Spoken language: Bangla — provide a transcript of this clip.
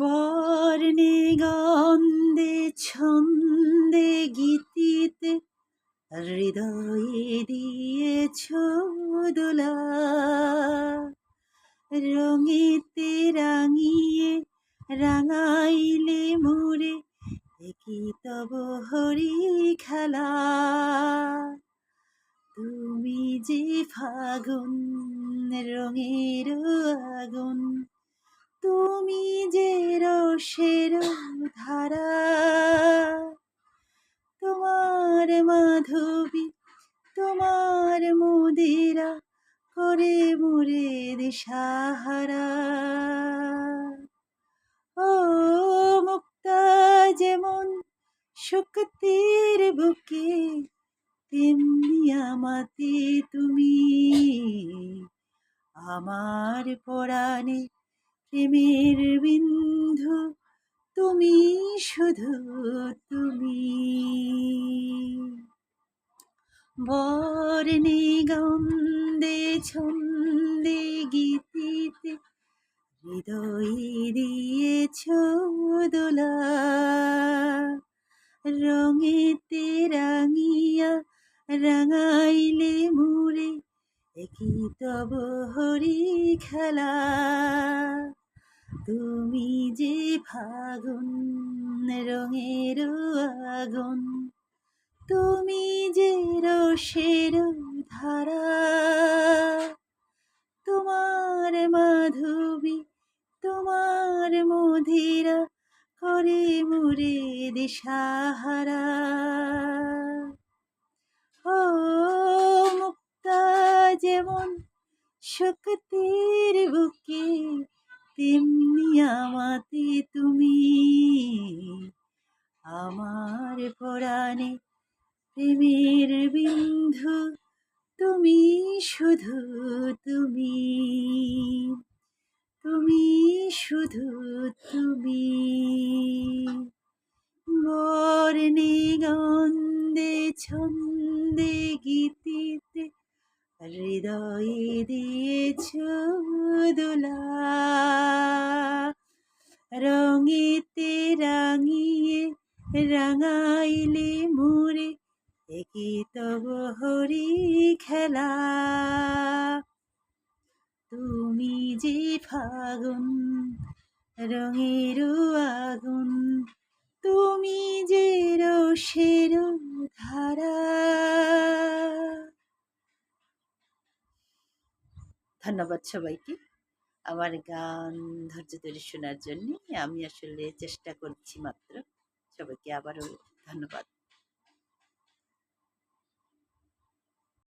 বর্ণে গন্ধে ছন্দে গীতিতে হৃদয়ে দিয়েছ দোলা, রঙেতে রাঙিয়ে রাঙাইলে মোরে, একই তব হরি খেলা। তুমি যে ফাগুন রঙের আগুন, তুমি যে রসের ধারা, তোমার মাধবী তোমার মদিরা করে মোরে দিশাহারা। ও মুক্তা যেমন শক্তির বুকে, তেমনি আমাতে তুমি, আমার পরাণে প্রেমের বিন্ধু, তুমি শুধু তুমি। বর্ণে গন্ধে ছন্দে গীতিতে হৃদয়ে দিয়েছ দোলা, রঙেতে রাঙিয়া রাঙাইলে মোরে, একই তব হরি খেলা। তুমি যে ফাগুন রঙের আগুন, তুমি যে রসের ধারা, তোমার মাধবী তোমার মধিরা করে মোরে দিশাহারা। ও মুক্তা যেমন শক্তির বুকে, তেমনি আমাতে তুমি, আমার পরাণে প্রেমের বিন্ধু, তুমি শুধু তুমি, তুমি শুধু তুমি। বর্ণে গন্ধে ছন্দে গীতিতে হৃদয়ে দিয়েছ দোলা, রঙেতে রাঙিয়ে রাঙাইলে মোরে, একই তব হরি খেলা। তুমি যে ফাগুন রঙের আগুন, তুমি যে রসের ধারা। ধন্যবাদ সবাইকে আমার গান ধৈর্য ধরে শোনার জন্য। আমি আসলে চেষ্টা করছি মাত্র। সবাইকে আবারও ধন্যবাদ।